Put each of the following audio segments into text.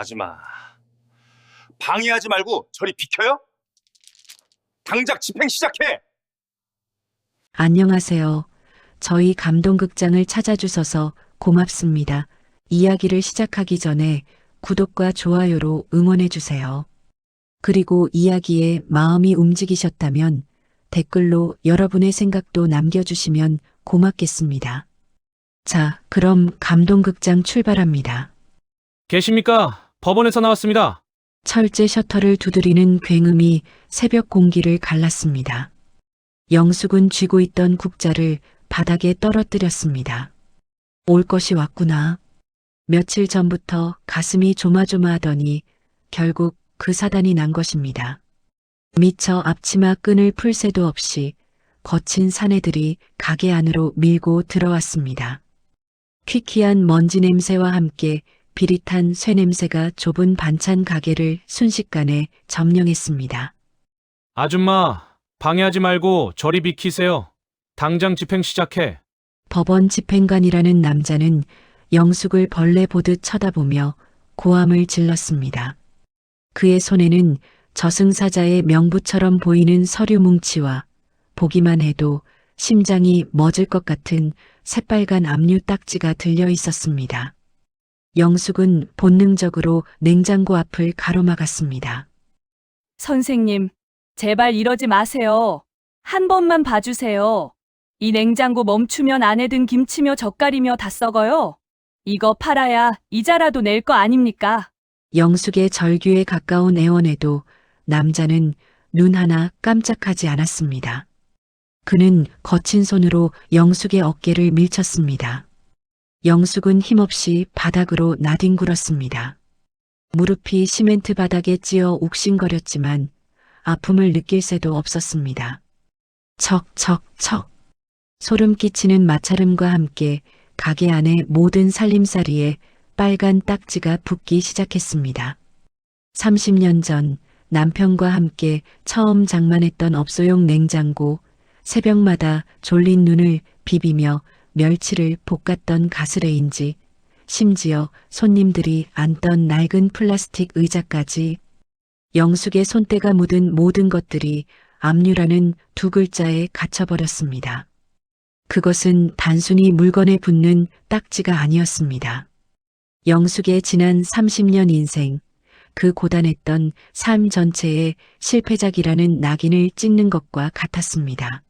아줌마, 방해하지 말고 저리 비켜요? 당장 집행 시작해! 안녕하세요. 저희 감동극장을 찾아주셔서 고맙습니다. 이야기를 시작하기 전에 구독과 좋아요로 응원해주세요. 그리고 이야기에 마음이 움직이셨다면 댓글로 여러분의 생각도 남겨주시면 고맙겠습니다. 자, 그럼 감동극장 출발합니다. 계십니까? 법원에서 나왔습니다. 철제 셔터를 두드리는 굉음이 새벽 공기를 갈랐습니다. 영숙은 쥐고 있던 국자를 바닥에 떨어뜨렸습니다. 올 것이 왔구나. 며칠 전부터 가슴이 조마조마하더니 결국 그 사단이 난 것입니다. 미처 앞치마 끈을 풀 새도 없이 거친 사내들이 가게 안으로 밀고 들어왔습니다. 퀴퀴한 먼지 냄새와 함께 비릿한 쇠 냄새가 좁은 반찬 가게를 순식간에 점령했습니다. 아줌마, 방해하지 말고 저리 비키세요. 당장 집행 시작해. 법원 집행관이라는 남자는 영숙을 벌레 보듯 쳐다보며 고함을 질렀습니다. 그의 손에는 저승사자의 명부처럼 보이는 서류 뭉치와 보기만 해도 심장이 멎을 것 같은 새빨간 압류 딱지가 들려 있었습니다. 영숙은 본능적으로 냉장고 앞을 가로막았습니다. 선생님, 제발 이러지 마세요. 한 번만 봐주세요. 이 냉장고 멈추면 안에 든 김치며 젓갈이며 다 썩어요. 이거 팔아야 이자라도 낼 거 아닙니까? 영숙의 절규에 가까운 애원에도 남자는 눈 하나 깜짝하지 않았습니다. 그는 거친 손으로 영숙의 어깨를 밀쳤습니다. 영숙은 힘없이 바닥으로 나뒹굴었습니다. 무릎이 시멘트 바닥에 찧어 욱신거렸지만 아픔을 느낄 새도 없었습니다. 척척척. 소름 끼치는 마찰음과 함께 가게 안의 모든 살림살이에 빨간 딱지가 붙기 시작했습니다. 30년 전 남편과 함께 처음 장만했던 업소용 냉장고, 새벽마다 졸린 눈을 비비며 멸치를 볶았던 가스레인지, 심지어 손님들이 앉던 낡은 플라스틱 의자까지 영숙의 손때가 묻은 모든 것들이 압류라는 두 글자에 갇혀버렸습니다. 그것은 단순히 물건에 붙는 딱지가 아니었습니다. 영숙의 지난 30년 인생, 그 고단했던 삶 전체의 실패작이라는 낙인을 찍는 것과 같았습니다.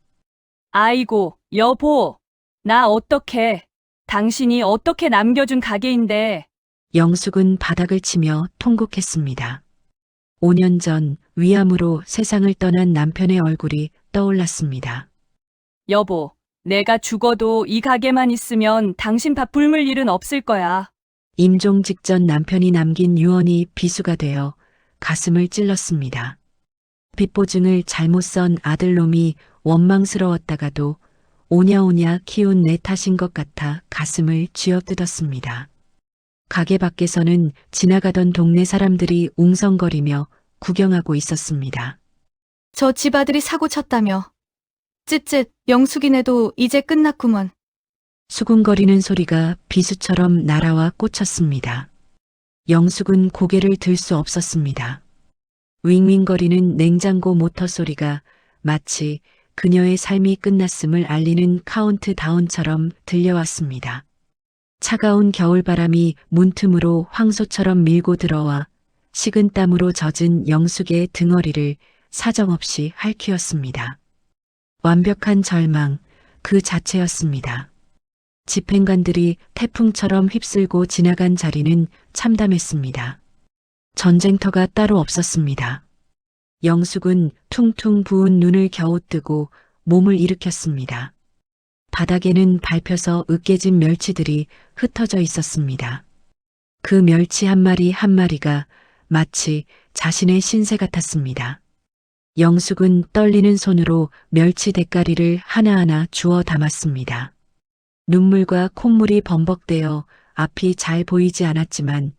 아이고, 여보. 나 어떡해. 당신이 어떻게 남겨준 가게인데. 영숙은 바닥을 치며 통곡했습니다. 5년 전 위암으로 세상을 떠난 남편의 얼굴이 떠올랐습니다. 여보, 내가 죽어도 이 가게만 있으면 당신 밥 굶을 일은 없을 거야. 임종 직전 남편이 남긴 유언이 비수가 되어 가슴을 찔렀습니다. 빚보증을 잘못 쓴 아들놈이 원망스러웠다가도 오냐오냐 키운 내 탓인 것 같아 가슴을 쥐어뜯었습니다. 가게 밖에서는 지나가던 동네 사람들이 웅성거리며 구경하고 있었습니다. 저 집 아들이 사고 쳤다며. 쯧쯧, 영숙이네도 이제 끝났구먼. 수군거리는 소리가 비수처럼 날아와 꽂혔습니다. 영숙은 고개를 들 수 없었습니다. 윙윙거리는 냉장고 모터 소리가 마치 그녀의 삶이 끝났음을 알리는 카운트다운처럼 들려왔습니다. 차가운 겨울바람이 문틈으로 황소처럼 밀고 들어와 식은 땀으로 젖은 영숙의 등허리를 사정없이 핥히었습니다. 완벽한 절망 그 자체였습니다. 집행관들이 태풍처럼 휩쓸고 지나간 자리는 참담했습니다. 전쟁터가 따로 없었습니다. 영숙은 퉁퉁 부은 눈을 겨우 뜨고 몸을 일으켰습니다. 바닥에는 밟혀서 으깨진 멸치들이 흩어져 있었습니다. 그 멸치 한 마리 한 마리가 마치 자신의 신세 같았습니다. 영숙은 떨리는 손으로 멸치 대가리를 하나하나 주워 담았습니다. 눈물과 콧물이 범벅되어 앞이 잘 보이지 않았지만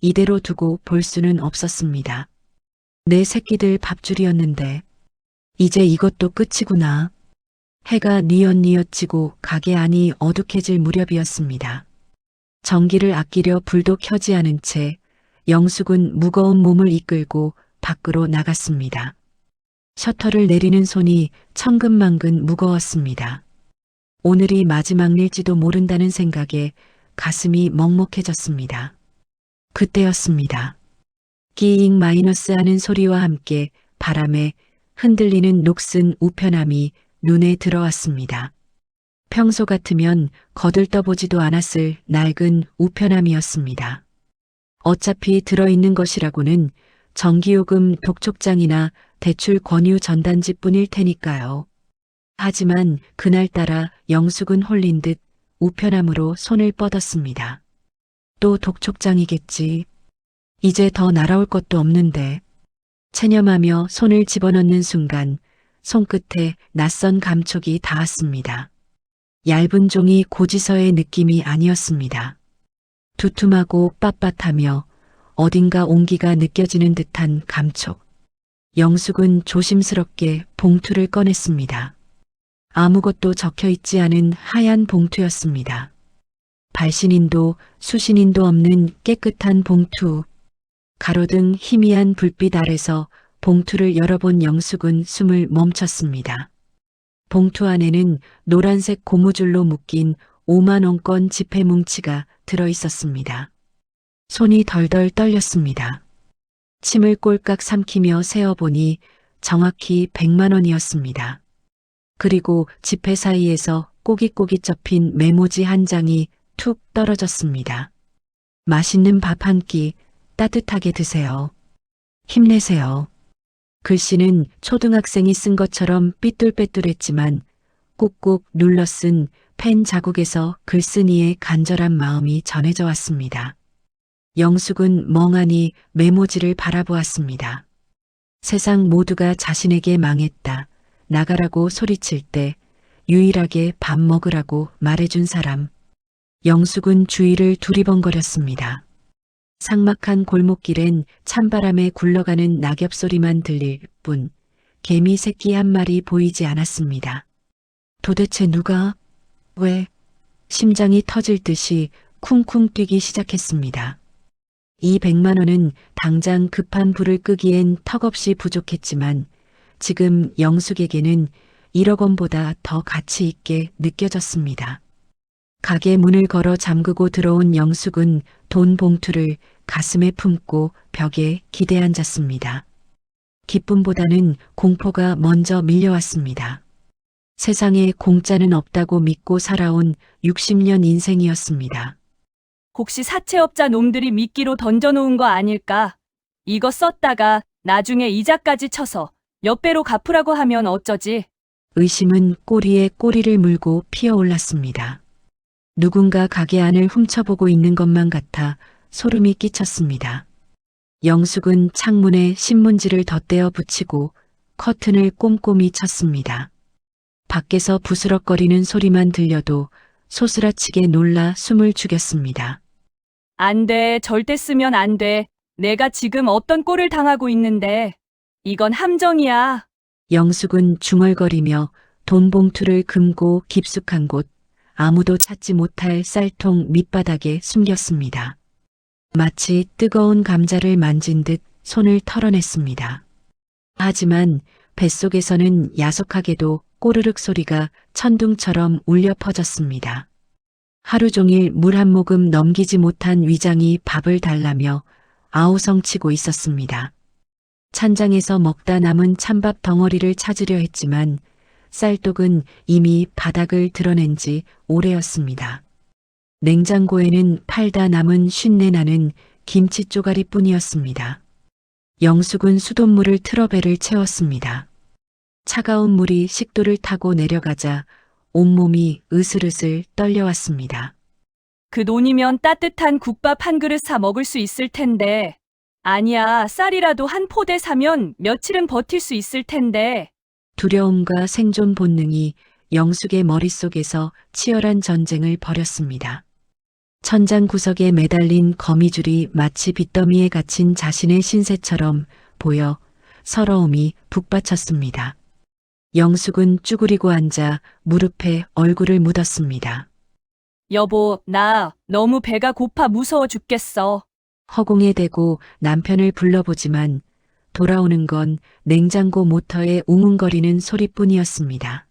이대로 두고 볼 수는 없었습니다. 내 새끼들 밥줄이었는데 이제 이것도 끝이구나. 해가 뉘엿뉘엿 지고 가게 안이 어둑해질 무렵이었습니다. 전기를 아끼려 불도 켜지 않은 채 영숙은 무거운 몸을 이끌고 밖으로 나갔습니다. 셔터를 내리는 손이 천근만근 무거웠습니다. 오늘이 마지막 일지도 모른다는 생각에 가슴이 먹먹해졌습니다. 그때였습니다. 끼잉 마이너스 하는 소리와 함께 바람에 흔들리는 녹슨 우편함이 눈에 들어왔습니다. 평소 같으면 거들떠보지도 않았을 낡은 우편함이었습니다. 어차피 들어있는 것이라고는 전기요금 독촉장이나 대출 권유 전단지뿐일 테니까요. 하지만 그날따라 영숙은 홀린 듯 우편함으로 손을 뻗었습니다. 또 독촉장이겠지. 이제 더 날아올 것도 없는데. 체념하며 손을 집어넣는 순간 손끝에 낯선 감촉이 닿았습니다. 얇은 종이 고지서의 느낌이 아니었습니다. 두툼하고 빳빳하며 어딘가 온기가 느껴지는 듯한 감촉. 영숙은 조심스럽게 봉투를 꺼냈습니다. 아무것도 적혀 있지 않은 하얀 봉투였습니다. 발신인도 수신인도 없는 깨끗한 봉투. 가로등 희미한 불빛 아래서 봉투를 열어본 영숙은 숨을 멈췄습니다. 봉투 안에는 노란색 고무줄로 묶인 5만 원권 지폐 뭉치가 들어 있었습니다. 손이 덜덜 떨렸습니다. 침을 꼴깍 삼키며 세어보니 정확히 100만 원이었습니다. 그리고 지폐 사이에서 꼬깃꼬깃 접힌 메모지 한 장이 툭 떨어졌습니다. 맛있는 밥 한 끼 따뜻하게 드세요. 힘내세요. 글씨는 초등학생이 쓴 것처럼 삐뚤빼뚤했지만 꾹꾹 눌러 쓴 펜 자국에서 글쓴이의 간절한 마음이 전해져 왔습니다. 영숙은 멍하니 메모지를 바라보았습니다. 세상 모두가 자신에게 망했다, 나가라고 소리칠 때 유일하게 밥 먹으라고 말해준 사람. 영숙은 주위를 두리번거렸습니다. 삭막한 골목길엔 찬바람에 굴러가는 낙엽 소리만 들릴 뿐 개미 새끼 한 마리 보이지 않았습니다. 도대체 누가, 왜? 심장이 터질 듯이 쿵쿵 뛰기 시작했습니다. 이 100만 원은 당장 급한 불을 끄기엔 턱없이 부족했지만 지금 영숙에게는 1억 원보다 더 가치 있게 느껴졌습니다. 가게 문을 걸어 잠그고 들어온 영숙은 돈 봉투를 가슴에 품고 벽에 기대앉았습니다. 기쁨보다는 공포가 먼저 밀려왔습니다. 세상에 공짜는 없다고 믿고 살아온 60년 인생이었습니다. 혹시 사채업자 놈들이 미끼로 던져놓은 거 아닐까? 이거 썼다가 나중에 이자까지 쳐서 몇 배로 갚으라고 하면 어쩌지? 의심은 꼬리에 꼬리를 물고 피어올랐습니다. 누군가 가게 안을 훔쳐보고 있는 것만 같아 소름이 끼쳤습니다. 영숙은 창문에 신문지를 덧대어 붙이고 커튼을 꼼꼼히 쳤습니다. 밖에서 부스럭거리는 소리만 들려도 소스라치게 놀라 숨을 죽였습니다. 안 돼, 절대 쓰면 안 돼. 내가 지금 어떤 꼴을 당하고 있는데. 이건 함정이야. 영숙은 중얼거리며 돈 봉투를 금고 깊숙한 곳, 아무도 찾지 못할 쌀통 밑바닥에 숨겼습니다. 마치 뜨거운 감자를 만진 듯 손을 털어냈습니다. 하지만 뱃속에서는 야속하게도 꼬르륵 소리가 천둥처럼 울려 퍼졌습니다. 하루 종일 물 한 모금 넘기지 못한 위장이 밥을 달라며 아우성치고 있었습니다. 찬장에서 먹다 남은 찬밥 덩어리를 찾으려 했지만 쌀독은 이미 바닥을 드러낸 지 오래였습니다. 냉장고에는 팔다 남은 쉰내 나는 김치 쪼가리뿐이었습니다. 영숙은 수돗물을 틀어 배를 채웠습니다. 차가운 물이 식도를 타고 내려가자 온몸이 으슬으슬 떨려왔습니다. 그 돈이면 따뜻한 국밥 한 그릇 사 먹을 수 있을 텐데. 아니야, 쌀이라도 한 포대 사면 며칠은 버틸 수 있을 텐데. 두려움과 생존 본능이 영숙의 머릿속에서 치열한 전쟁을 벌였습니다. 천장 구석에 매달린 거미줄이 마치 빚더미에 갇힌 자신의 신세처럼 보여 서러움이 북받쳤습니다. 영숙은 쭈그리고 앉아 무릎에 얼굴을 묻었습니다. 여보, 나 너무 배가 고파 무서워 죽겠어. 허공에 대고 남편을 불러보지만 돌아오는 건 냉장고 모터의 웅웅거리는 소리뿐이었습니다.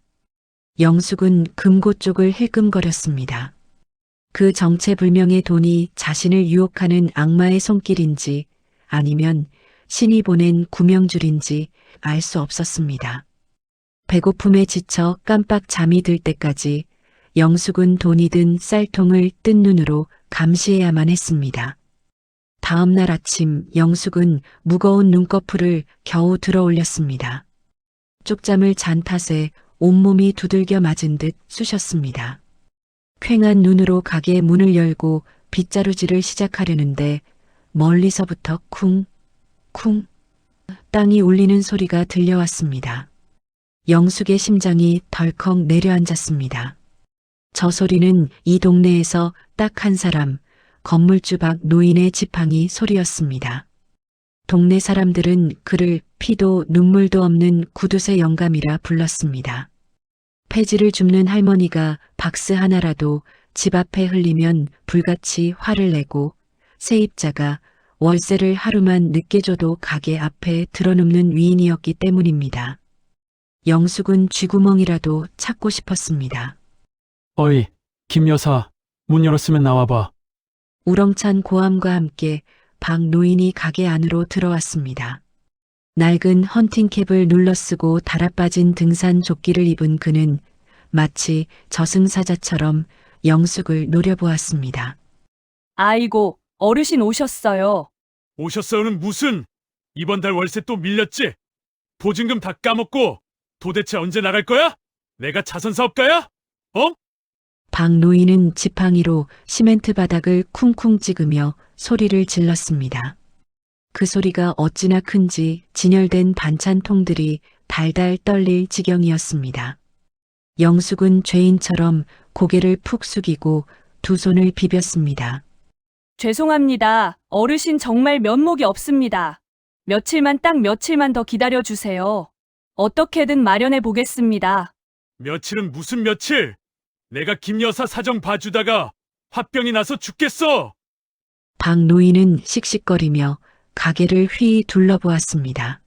영숙은 금고 쪽을 힐끔거렸습니다. 그 정체불명의 돈이 자신을 유혹하는 악마의 손길인지 아니면 신이 보낸 구명줄인지 알 수 없었습니다. 배고픔에 지쳐 깜빡 잠이 들 때까지 영숙은 돈이 든 쌀통을 뜬 눈으로 감시해야만 했습니다. 다음 날 아침 영숙은 무거운 눈꺼풀을 겨우 들어 올렸습니다. 쪽잠을 잔 탓에 온몸이 두들겨 맞은 듯 쑤셨습니다. 퀭한 눈으로 가게 문을 열고 빗자루질을 시작하려는데 멀리서부터 쿵, 쿵 땅이 울리는 소리가 들려왔습니다. 영숙의 심장이 덜컥 내려앉았습니다. 저 소리는 이 동네에서 딱 한 사람, 건물주 박 노인의 지팡이 소리였습니다. 동네 사람들은 그를 피도 눈물도 없는 구두쇠 영감이라 불렀습니다. 폐지를 줍는 할머니가 박스 하나라도 집 앞에 흘리면 불같이 화를 내고 세입자가 월세를 하루만 늦게 줘도 가게 앞에 들어눕는 위인이었기 때문입니다. 영숙은 쥐구멍이라도 찾고 싶었습니다. 어이, 김 여사, 문 열었으면 나와봐. 우렁찬 고함과 함께 박 노인이 가게 안으로 들어왔습니다. 낡은 헌팅캡을 눌러쓰고 달아빠진 등산 조끼를 입은 그는 마치 저승사자처럼 영숙을 노려보았습니다. 아이고, 어르신 오셨어요. 오셨어요는 무슨? 이번 달 월세 또 밀렸지? 보증금 다 까먹고 도대체 언제 나갈 거야? 내가 자선사업가야? 어? 박 노인은 지팡이로 시멘트 바닥을 쿵쿵 찍으며 소리를 질렀습니다. 그 소리가 어찌나 큰지 진열된 반찬통들이 달달 떨릴 지경이었습니다. 영숙은 죄인처럼 고개를 푹 숙이고 두 손을 비볐습니다. 죄송합니다. 어르신 정말 면목이 없습니다. 며칠만 딱 며칠만 더 기다려주세요. 어떻게든 마련해 보겠습니다. 며칠은 무슨 며칠? 내가 김 여사 사정 봐주다가 화병이 나서 죽겠어! 박 노인은 씩씩거리며 가게를 휘 둘러보았습니다.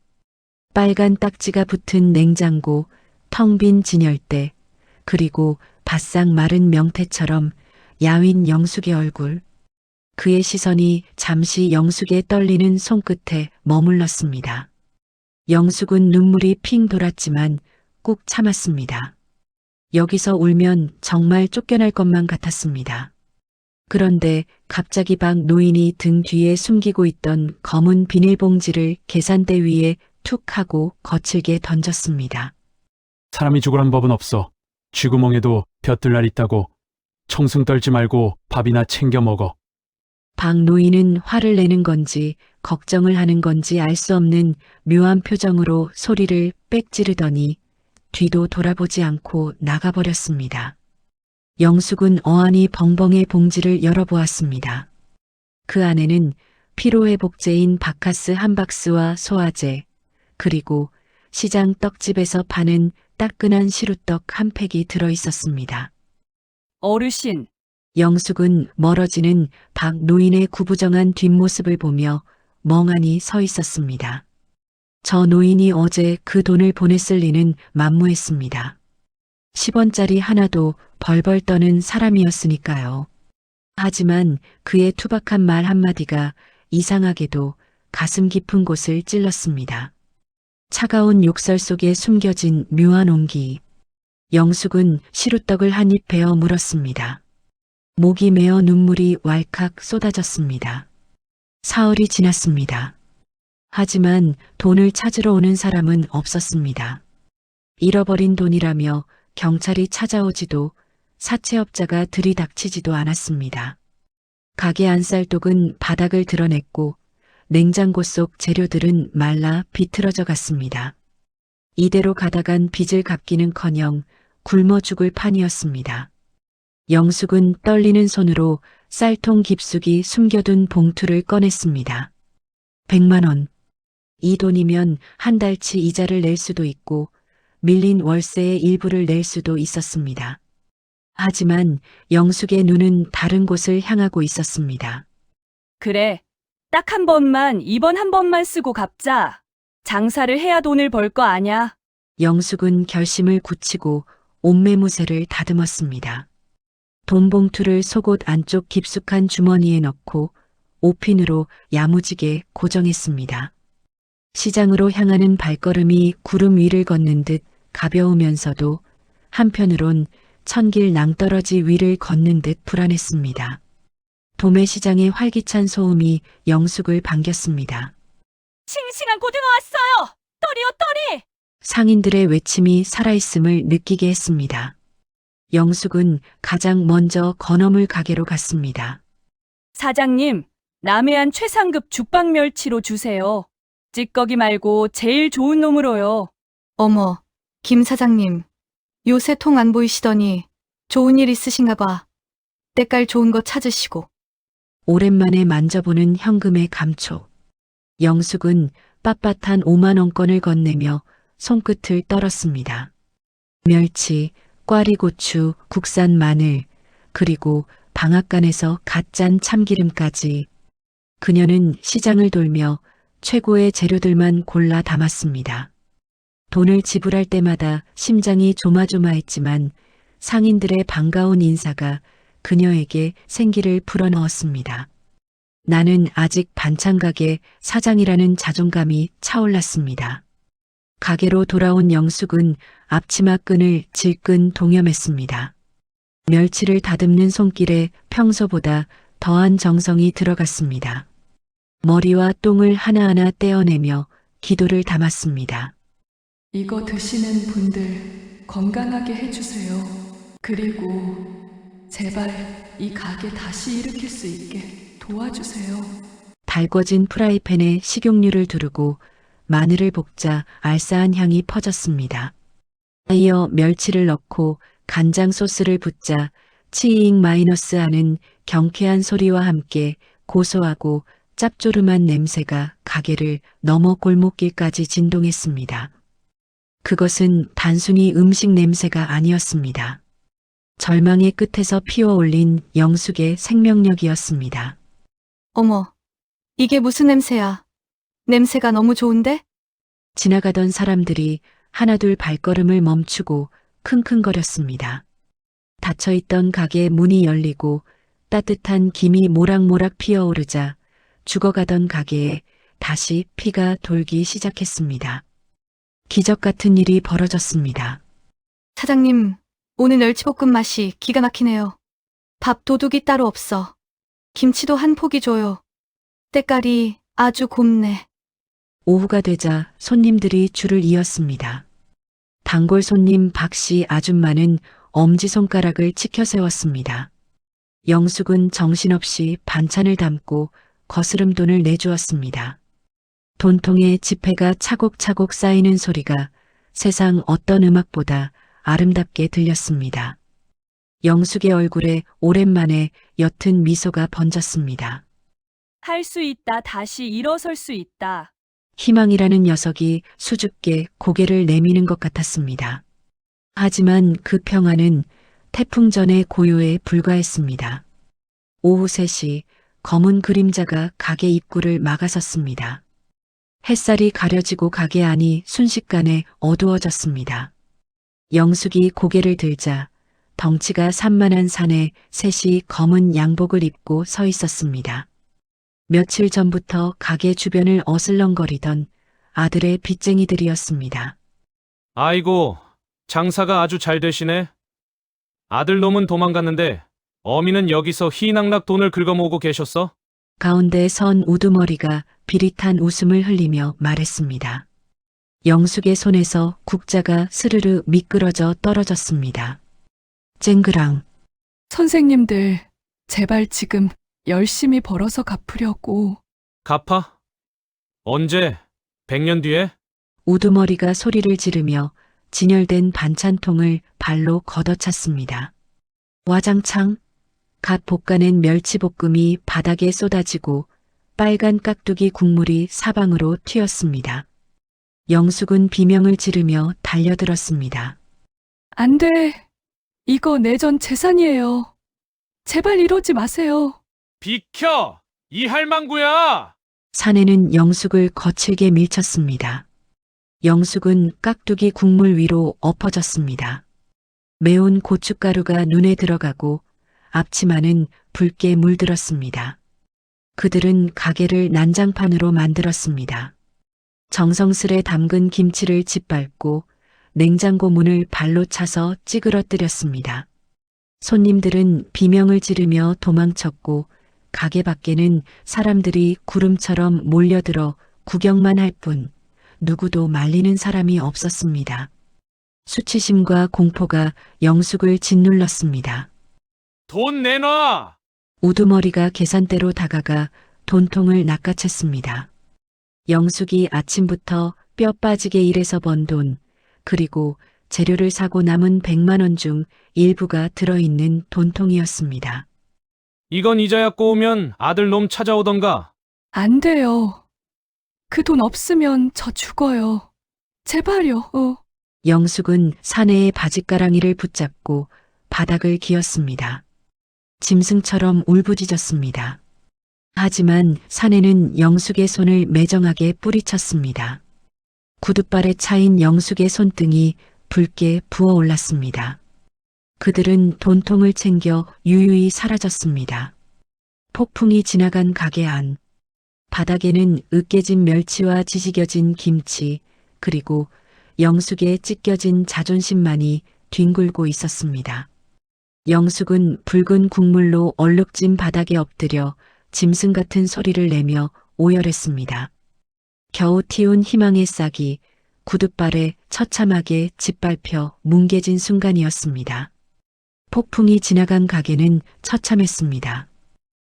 빨간 딱지가 붙은 냉장고, 텅 빈 진열대, 그리고 바싹 마른 명태처럼 야윈 영숙의 얼굴. 그의 시선이 잠시 영숙의 떨리는 손끝에 머물렀습니다. 영숙은 눈물이 핑 돌았지만 꾹 참았습니다. 여기서 울면 정말 쫓겨날 것만 같았습니다. 그런데 갑자기 박 노인이 등 뒤에 숨기고 있던 검은 비닐봉지를 계산대 위에 툭 하고 거칠게 던졌습니다. 사람이 죽으란 법은 없어. 쥐구멍에도 벼뜰 날 있다고. 청승 떨지 말고 밥이나 챙겨 먹어. 박 노인은 화를 내는 건지 걱정을 하는 건지 알 수 없는 묘한 표정으로 소리를 빽 지르더니 뒤도 돌아보지 않고 나가버렸습니다. 영숙은 어안이 벙벙해 봉지를 열어보았습니다. 그 안에는 피로회복제인 바카스 한 박스와 소화제, 그리고 시장 떡집에서 파는 따끈한 시루떡 한 팩이 들어있었습니다. 어르신, 영숙은 멀어지는 박 노인의 구부정한 뒷모습을 보며 멍하니 서 있었습니다. 저 노인이 어제 그 돈을 보냈을 리는 만무했습니다. 10원짜리 하나도 벌벌 떠는 사람이었으니까요. 하지만 그의 투박한 말 한마디가 이상하게도 가슴 깊은 곳을 찔렀습니다. 차가운 욕설 속에 숨겨진 묘한 온기. 영숙은 시루떡을 한 입 베어 물었습니다. 목이 메어 눈물이 왈칵 쏟아졌습니다. 사흘이 지났습니다. 하지만 돈을 찾으러 오는 사람은 없었습니다. 잃어버린 돈이라며 경찰이 찾아오지도 사채업자가 들이닥치지도 않았습니다. 가게 안쌀독은 바닥을 드러냈고 냉장고 속 재료들은 말라 비틀어져 갔습니다. 이대로 가다간 빚을 갚기는커녕 굶어 죽을 판이었습니다. 영숙은 떨리는 손으로 쌀통 깊숙이 숨겨둔 봉투를 꺼냈습니다. 100만 원. 이 돈이면 한 달치 이자를 낼 수도 있고 밀린 월세의 일부를 낼 수도 있었습니다. 하지만 영숙의 눈은 다른 곳을 향하고 있었습니다. 그래. 딱 한 번만, 이번 한 번만 쓰고 갚자. 장사를 해야 돈을 벌 거 아냐? 영숙은 결심을 굳히고 옷매무새를 다듬었습니다. 돈 봉투를 속옷 안쪽 깊숙한 주머니에 넣고 옷핀으로 야무지게 고정했습니다. 시장으로 향하는 발걸음이 구름 위를 걷는 듯 가벼우면서도 한편으론 천길 낭떠러지 위를 걷는 듯 불안했습니다. 도매시장의 활기찬 소음이 영숙을 반겼습니다. 싱싱한 고등어 왔어요! 떨이요, 떨이! 상인들의 외침이 살아있음을 느끼게 했습니다. 영숙은 가장 먼저 건어물 가게로 갔습니다. 사장님, 남해안 최상급 죽방멸치로 주세요. 찌꺼기 말고 제일 좋은 놈으로요. 어머, 김 사장님. 요새 통 안 보이시더니 좋은 일 있으신가 봐. 때깔 좋은 거 찾으시고. 오랜만에 만져보는 현금의 감촉. 영숙은 빳빳한 5만 원권을 건네며 손끝을 떨었습니다. 멸치, 꽈리고추, 국산 마늘, 그리고 방앗간에서 갓 짠 참기름까지. 그녀는 시장을 돌며 최고의 재료들만 골라 담았습니다. 돈을 지불할 때마다 심장이 조마조마했지만 상인들의 반가운 인사가 그녀에게 생기를 불어넣었습니다. 나는 아직 반찬가게 사장이라는 자존감이 차올랐습니다. 가게로 돌아온 영숙은 앞치마 끈을 질끈 동여맸습니다. 멸치를 다듬는 손길에 평소보다 더한 정성이 들어갔습니다. 머리와 똥을 하나하나 떼어내며 기도를 담았습니다. 이거 드시는 분들 건강하게 해주세요. 그리고 제발 이 가게 다시 일으킬 수 있게 도와주세요. 달궈진 프라이팬에 식용유를 두르고 마늘을 볶자 알싸한 향이 퍼졌습니다. 이어 멸치를 넣고 간장 소스를 붓자 치잉 마이너스 하는 경쾌한 소리와 함께 고소하고 짭조름한 냄새가 가게를 넘어 골목길까지 진동했습니다. 그것은 단순히 음식 냄새가 아니었습니다. 절망의 끝에서 피어올린 영숙의 생명력이었습니다. 어머, 이게 무슨 냄새야? 냄새가 너무 좋은데? 지나가던 사람들이 하나둘 발걸음을 멈추고 킁킁거렸습니다. 닫혀있던 가게 문이 열리고 따뜻한 김이 모락모락 피어오르자 죽어가던 가게에 다시 피가 돌기 시작했습니다. 기적 같은 일이 벌어졌습니다. 사장님, 오늘 멸치볶음 맛이 기가 막히네요. 밥 도둑이 따로 없어. 김치도 한 포기 줘요. 때깔이 아주 곱네. 오후가 되자 손님들이 줄을 이었습니다. 단골 손님 박씨 아줌마는 엄지손가락을 치켜 세웠습니다. 영숙은 정신없이 반찬을 담고 거스름 돈을 내주었습니다. 돈통에 지폐가 차곡차곡 쌓이는 소리가 세상 어떤 음악보다 아름답게 들렸습니다. 영숙의 얼굴에 오랜만에 옅은 미소가 번졌습니다. 할 수 있다, 다시 일어설 수 있다. 희망이라는 녀석이 수줍게 고개를 내미는 것 같았습니다. 하지만 그 평화는 태풍 전의 고요에 불과했습니다. 오후 3시 검은 그림자가 가게 입구를 막아섰습니다. 햇살이 가려지고 가게 안이 순식간에 어두워졌습니다. 영숙이 고개를 들자 덩치가 산만한 산에 셋이 검은 양복을 입고 서 있었습니다. 며칠 전부터 가게 주변을 어슬렁거리던 아들의 빚쟁이들이었습니다. 아이고, 장사가 아주 잘 되시네. 아들놈은 도망갔는데 어미는 여기서 희낙낙 돈을 긁어모으고 계셨어? 가운데 선 우두머리가 비릿한 웃음을 흘리며 말했습니다. 영숙의 손에서 국자가 스르르 미끄러져 떨어졌습니다. 쨍그랑. 선생님들, 제발 지금 열심히 벌어서 갚으려고. 갚아? 언제? 100년 뒤에? 우두머리가 소리를 지르며 진열된 반찬통을 발로 걷어찼습니다. 와장창 갓 볶아낸 멸치볶음이 바닥에 쏟아지고 빨간 깍두기 국물이 사방으로 튀었습니다. 영숙은 비명을 지르며 달려들었습니다. 안 돼. 이거 내 전 재산이에요. 제발 이러지 마세요. 비켜! 이 할망구야! 사내는 영숙을 거칠게 밀쳤습니다. 영숙은 깍두기 국물 위로 엎어졌습니다. 매운 고춧가루가 눈에 들어가고 앞치마는 붉게 물들었습니다. 그들은 가게를 난장판으로 만들었습니다. 정성스레 담근 김치를 짓밟고 냉장고 문을 발로 차서 찌그러뜨렸습니다. 손님들은 비명을 지르며 도망쳤고 가게 밖에는 사람들이 구름처럼 몰려들어 구경만 할 뿐 누구도 말리는 사람이 없었습니다. 수치심과 공포가 영숙을 짓눌렀습니다. 돈 내놔! 우두머리가 계산대로 다가가 돈통을 낚아챘습니다. 영숙이 아침부터 뼈 빠지게 일해서 번 돈, 그리고 재료를 사고 남은 100만 원 중 일부가 들어있는 돈통이었습니다. 이건 이자야 꼬우면 아들 놈 찾아오던가. 안 돼요. 그 돈 없으면 저 죽어요. 제발요. 영숙은 사내의 바짓가랑이를 붙잡고 바닥을 기었습니다. 짐승처럼 울부짖었습니다. 하지만 사내는 영숙의 손을 매정하게 뿌리쳤습니다. 구둣발에 차인 영숙의 손등이 붉게 부어올랐습니다. 그들은 돈통을 챙겨 유유히 사라졌습니다. 폭풍이 지나간 가게 안. 바닥에는 으깨진 멸치와 지지겨진 김치, 그리고 영숙의 찢겨진 자존심만이 뒹굴고 있었습니다. 영숙은 붉은 국물로 얼룩진 바닥에 엎드려 짐승 같은 소리를 내며 오열했습니다. 겨우 틔운 희망의 싹이 구둣발에 처참하게 짓밟혀 뭉개진 순간이었습니다. 폭풍이 지나간 가게는 처참했습니다.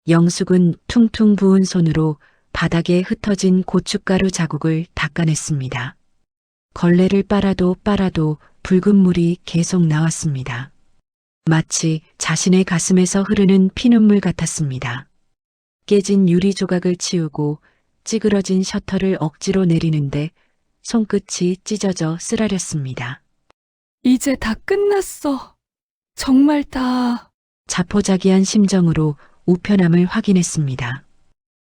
영숙은 퉁퉁 부은 손으로 바닥에 흩어진 고춧가루 자국을 닦아냈습니다. 걸레를 빨아도 빨아도 붉은 물이 계속 나왔습니다. 마치 자신의 가슴에서 흐르는 피눈물 같았습니다. 깨진 유리 조각을 치우고 찌그러진 셔터를 억지로 내리는데 손끝이 찢어져 쓰라렸습니다. 이제 다 끝났어. 정말 다. 자포자기한 심정으로 우편함을 확인했습니다.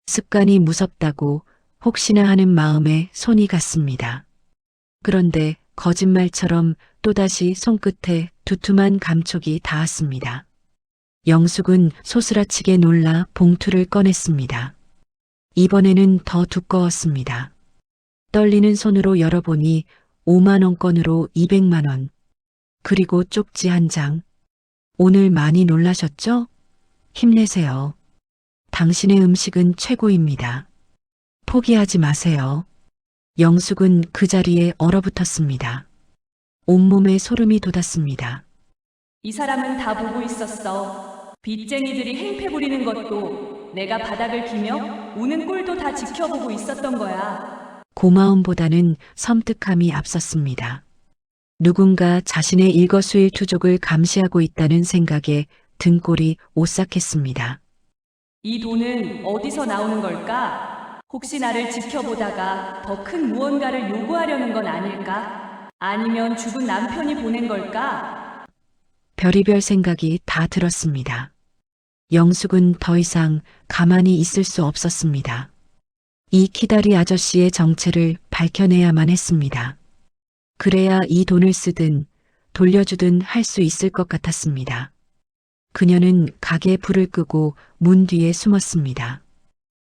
습관이 무섭다고 혹시나 하는 마음에 손이 갔습니다. 그런데 거짓말처럼 또다시 손끝에 두툼한 감촉이 닿았습니다. 영숙은 소스라치게 놀라 봉투를 꺼냈습니다. 이번에는 더 두꺼웠습니다. 떨리는 손으로 열어보니 5만 원권으로 200만 원. 그리고 쪽지 한 장. 오늘 많이 놀라셨죠? 힘내세요. 당신의 음식은 최고입니다. 포기하지 마세요. 영숙은 그 자리에 얼어붙었습니다. 온몸에 소름이 돋았습니다. 이 사람은 다 보고 있었어. 빚쟁이들이 행패 부리는 것도 내가 바닥을 기며 우는 꼴도 다 지켜보고 있었던 거야. 고마움보다는 섬뜩함이 앞섰습니다. 누군가 자신의 일거수일투족을 감시하고 있다는 생각에 등골이 오싹했습니다. 이 돈은 어디서 나오는 걸까? 혹시 나를 지켜보다가 더 큰 무언가를 요구하려는 건 아닐까? 아니면 죽은 남편이 보낸 걸까? 별의별 생각이 다 들었습니다. 영숙은 더 이상 가만히 있을 수 없었습니다. 이 키다리 아저씨의 정체를 밝혀내야만 했습니다. 그래야 이 돈을 쓰든 돌려주든 할 수 있을 것 같았습니다. 그녀는 가게 불을 끄고 문 뒤에 숨었습니다.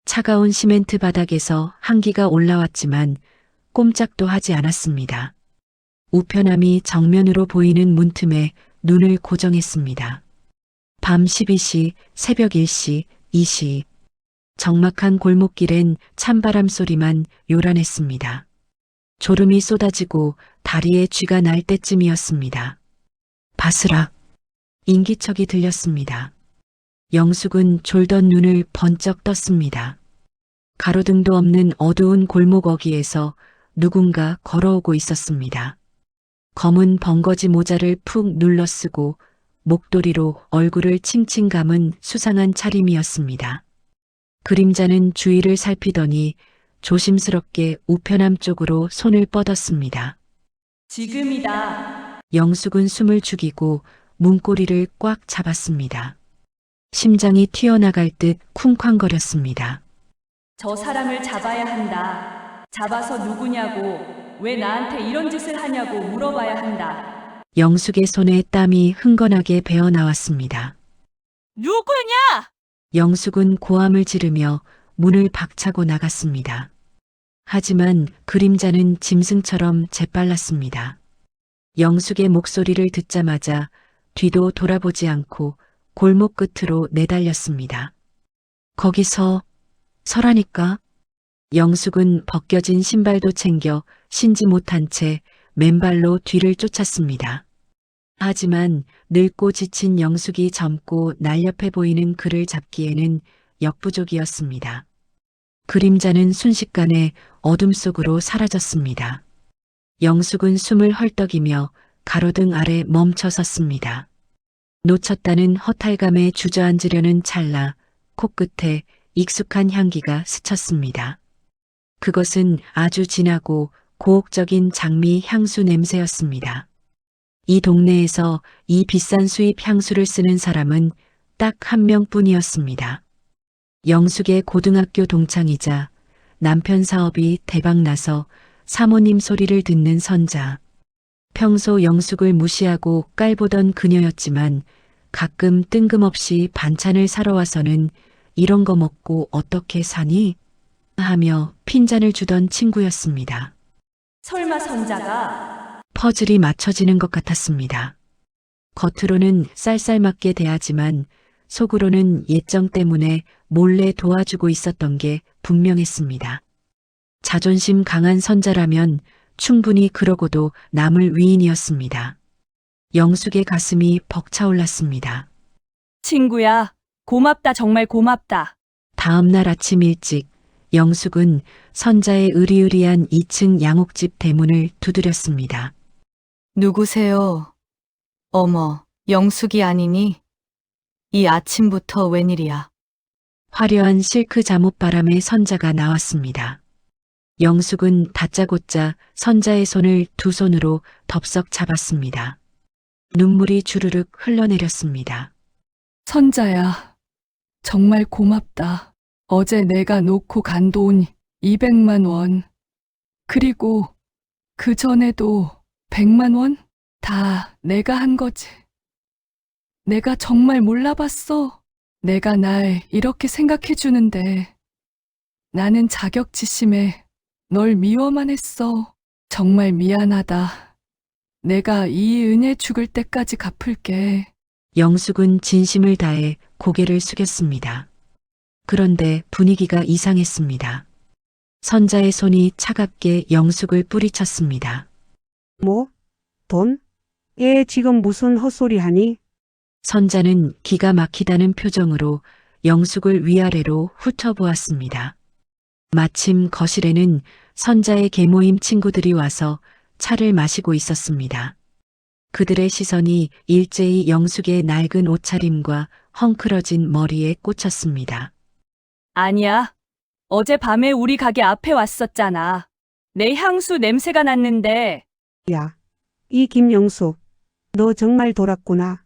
차가운 시멘트 바닥에서 한기가 올라왔지만 꼼짝도 하지 않았습니다. 우편함이 정면으로 보이는 문틈에 눈을 고정했습니다. 밤 12시, 새벽 1시, 2시. 적막한 골목길엔 찬바람 소리만 요란했습니다. 졸음이 쏟아지고 다리에 쥐가 날 때쯤이었습니다. 바스락. 인기척이 들렸습니다. 영숙은 졸던 눈을 번쩍 떴습니다. 가로등도 없는 어두운 골목 어귀에서 누군가 걸어오고 있었습니다. 검은 벙거지 모자를 푹 눌러 쓰고 목도리로 얼굴을 칭칭 감은 수상한 차림이었습니다. 그림자는 주위를 살피더니 조심스럽게 우편함 쪽으로 손을 뻗었습니다. 지금이다. 영숙은 숨을 죽이고 문고리를 꽉 잡았습니다. 심장이 튀어나갈 듯 쿵쾅거렸습니다. 저 사람을 잡아야 한다. 잡아서 누구냐고, 왜 나한테 이런 짓을 하냐고 물어봐야 한다. 영숙의 손에 땀이 흥건하게 배어 나왔습니다. 누구냐? 영숙은 고함을 지르며 문을 박차고 나갔습니다. 하지만 그림자는 짐승처럼 재빨랐습니다. 영숙의 목소리를 듣자마자 뒤도 돌아보지 않고 골목 끝으로 내달렸습니다. 거기서 서라니까. 영숙은 벗겨진 신발도 챙겨 신지 못한 채 맨발로 뒤를 쫓았습니다. 하지만 늙고 지친 영숙이 젊고 날렵해 보이는 그를 잡기에는 역부족이었습니다. 그림자는 순식간에 어둠 속으로 사라졌습니다. 영숙은 숨을 헐떡이며 가로등 아래 멈춰 섰습니다. 놓쳤다는 허탈감에 주저앉으려는 찰나 코끝에 익숙한 향기가 스쳤습니다. 그것은 아주 진하고 고혹적인 장미 향수 냄새였습니다. 이 동네에서 이 비싼 수입 향수를 쓰는 사람은 딱 한 명뿐이었습니다. 영숙의 고등학교 동창이자 남편 사업이 대박나서 사모님 소리를 듣는 선자. 평소 영숙을 무시하고 깔보던 그녀였지만 가끔 뜬금없이 반찬을 사러 와서는 이런 거 먹고 어떻게 사니? 하며 핀잔을 주던 친구였습니다. 설마 선자가? 퍼즐이 맞춰지는 것 같았습니다. 겉으로는 쌀쌀맞게 대하지만 속으로는 예정 때문에 몰래 도와주고 있었던 게 분명했습니다. 자존심 강한 선자라면 충분히 그러고도 남을 위인이었습니다. 영숙의 가슴이 벅차올랐습니다. 친구야, 고맙다, 정말 고맙다. 다음 날 아침 일찍 영숙은 선자의 으리으리한 2층 양옥집 대문을 두드렸습니다. 누구세요? 어머, 영숙이 아니니? 이 아침부터 웬일이야? 화려한 실크 잠옷바람에 선자가 나왔습니다. 영숙은 다짜고짜 선자의 손을 두 손으로 덥석 잡았습니다. 눈물이 주르륵 흘러내렸습니다. 선자야, 정말 고맙다. 어제 내가 놓고 간 돈 200만 원. 그리고 그 전에도 100만 원? 다 내가 한 거지. 내가 정말 몰라봤어. 내가 날 이렇게 생각해 주는데 나는 자격지심에 널 미워만 했어. 정말 미안하다. 내가 이 은혜 죽을 때까지 갚을게. 영숙은 진심을 다해 고개를 숙였습니다. 그런데 분위기가 이상했습니다. 선자의 손이 차갑게 영숙을 뿌리쳤습니다. 뭐? 돈? 얘 지금 무슨 헛소리 하니? 선자는 기가 막히다는 표정으로 영숙을 위아래로 훑어보았습니다. 마침 거실에는 선자의 계모임 친구들이 와서 차를 마시고 있었습니다. 그들의 시선이 일제히 영숙의 낡은 옷차림과 헝클어진 머리에 꽂혔습니다. 아니야. 어젯밤에 우리 가게 앞에 왔었잖아. 내 향수 냄새가 났는데. 야, 이 김영숙, 너 정말 돌았구나.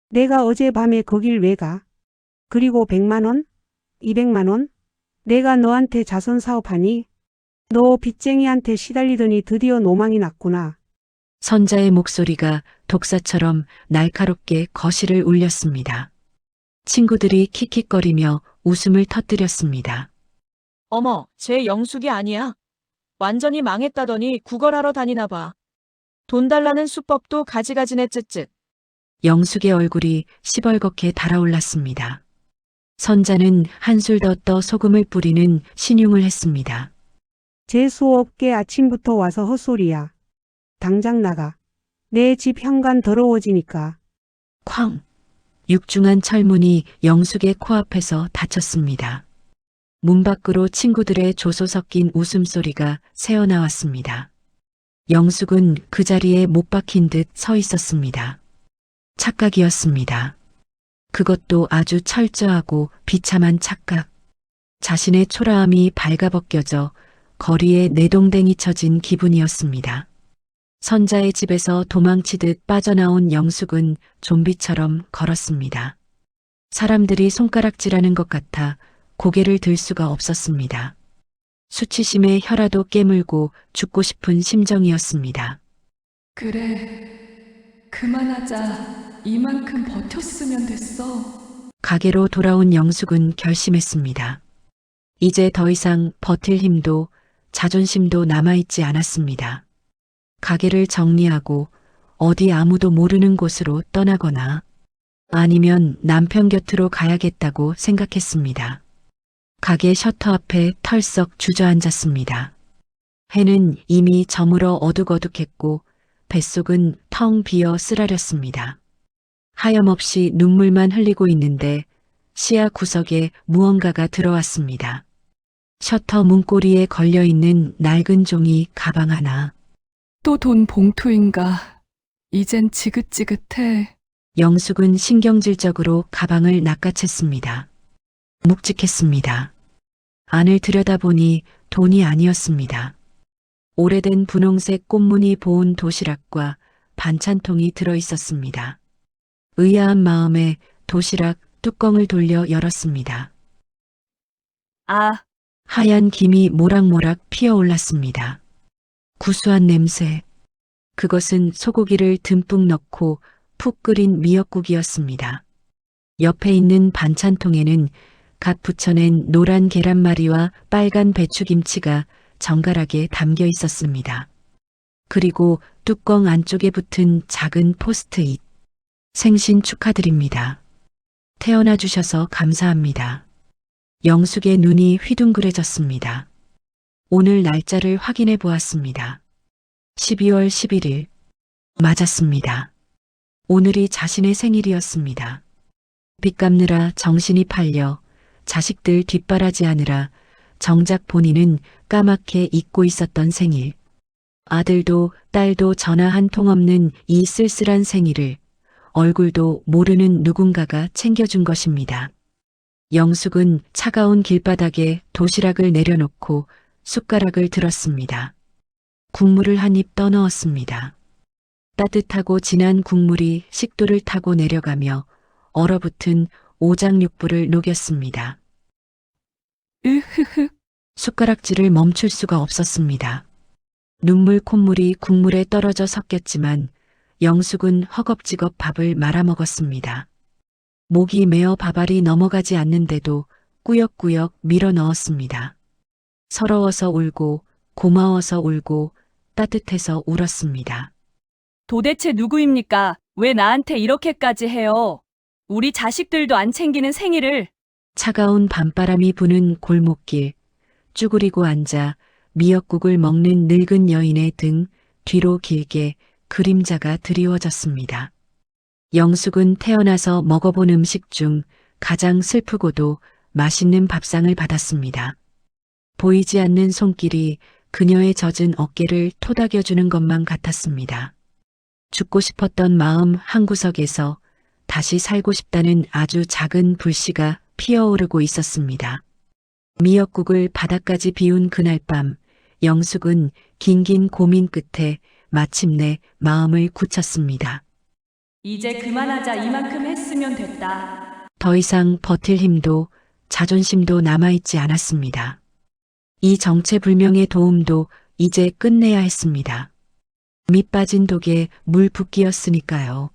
내가 어젯밤에 거길 왜 가? 그리고 100만 원? 200만 원? 내가 너한테 자선 사업하니? 너 빚쟁이한테 시달리더니 드디어 노망이 났구나. 선자의 목소리가 독사처럼 날카롭게 거실을 울렸습니다. 친구들이 킥킥거리며 웃음을 터뜨렸습니다. 어머, 쟤 영숙이 아니야. 완전히 망했다더니 구걸하러 다니나 봐. 돈 달라는 수법도 가지가지네 쯧쯧. 영숙의 얼굴이 시벌겋게 달아올랐습니다. 선자는 한술 더 떠 소금을 뿌리는 신용을 했습니다. 재수없게 아침부터 와서 헛소리야. 당장 나가. 내 집 현관 더러워지니까. 쾅! 육중한 철문이 영숙의 코앞에서 닫혔습니다. 문 밖으로 친구들의 조소 섞인 웃음소리가 새어나왔습니다. 영숙은 그 자리에 못 박힌 듯 서 있었습니다. 착각이었습니다. 그것도 아주 철저하고 비참한 착각. 자신의 초라함이 발가벗겨져 거리에 내동댕이 쳐진 기분이었습니다. 선자의 집에서 도망치듯 빠져나온 영숙은 좀비처럼 걸었습니다. 사람들이 손가락질하는 것 같아 고개를 들 수가 없었습니다. 수치심에 혀라도 깨물고 죽고 싶은 심정이었습니다. 그래, 그만하자. 이만큼 버텼으면 됐어. 가게로 돌아온 영숙은 결심했습니다. 이제 더 이상 버틸 힘도 자존심도 남아있지 않았습니다. 가게를 정리하고 어디 아무도 모르는 곳으로 떠나거나 아니면 남편 곁으로 가야겠다고 생각했습니다. 가게 셔터 앞에 털썩 주저앉았습니다. 해는 이미 저물어 어둑어둑했고 뱃속은 텅 비어 쓰라렸습니다. 하염없이 눈물만 흘리고 있는데 시야 구석에 무언가가 들어왔습니다. 셔터 문고리에 걸려있는 낡은 종이 가방 하나. 또 돈 봉투인가. 이젠 지긋지긋해. 영숙은 신경질적으로 가방을 낚아챘습니다. 묵직했습니다. 안을 들여다보니 돈이 아니었습니다. 오래된 분홍색 꽃무늬 보온 도시락과 반찬통이 들어있었습니다. 의아한 마음에 도시락 뚜껑을 돌려 열었습니다. 아, 하얀 김이 모락모락 피어올랐습니다. 구수한 냄새. 그것은 소고기를 듬뿍 넣고 푹 끓인 미역국이었습니다. 옆에 있는 반찬통에는 갓 부쳐낸 노란 계란말이와 빨간 배추김치가 정갈하게 담겨 있었습니다. 그리고 뚜껑 안쪽에 붙은 작은 포스트잇. 생신 축하드립니다. 태어나 주셔서 감사합니다. 영숙의 눈이 휘둥그레졌습니다. 오늘 날짜를 확인해 보았습니다. 12월 11일. 맞았습니다. 오늘이 자신의 생일이었습니다. 빚 갚느라 정신이 팔려 자식들 뒷바라지하느라 정작 본인은 까맣게 잊고 있었던 생일. 아들도 딸도 전화 한 통 없는 이 쓸쓸한 생일을 얼굴도 모르는 누군가가 챙겨준 것입니다. 영숙은 차가운 길바닥에 도시락을 내려놓고 숟가락을 들었습니다. 국물을 한 입 떠넣었습니다. 따뜻하고 진한 국물이 식도를 타고 내려가며 얼어붙은 오장육부를 녹였습니다. 으흐흐. 숟가락질을 멈출 수가 없었습니다. 눈물 콧물이 국물에 떨어져 섞였지만 영숙은 허겁지겁 밥을 말아먹었습니다. 목이 메어 밥알이 넘어가지 않는데도 꾸역꾸역 밀어 넣었습니다. 서러워서 울고 고마워서 울고 따뜻해서 울었습니다. 도대체 누구입니까? 왜 나한테 이렇게까지 해요? 우리 자식들도 안 챙기는 생일을. 차가운 밤바람이 부는 골목길, 쭈그리고 앉아 미역국을 먹는 늙은 여인의 등 뒤로 길게 그림자가 드리워졌습니다. 영숙은 태어나서 먹어본 음식 중 가장 슬프고도 맛있는 밥상을 받았습니다. 보이지 않는 손길이 그녀의 젖은 어깨를 토닥여주는 것만 같았습니다. 죽고 싶었던 마음 한구석에서 다시 살고 싶다는 아주 작은 불씨가 피어오르고 있었습니다. 미역국을 바닥까지 비운 그날 밤, 영숙은 긴긴 고민 끝에 마침내 마음을 굳혔습니다. 이제 그만하자. 이만큼 했으면 됐다. 더 이상 버틸 힘도 자존심도 남아있지 않았습니다. 이 정체불명의 도움도 이제 끝내야 했습니다. 밑 빠진 독에 물 붓기였으니까요.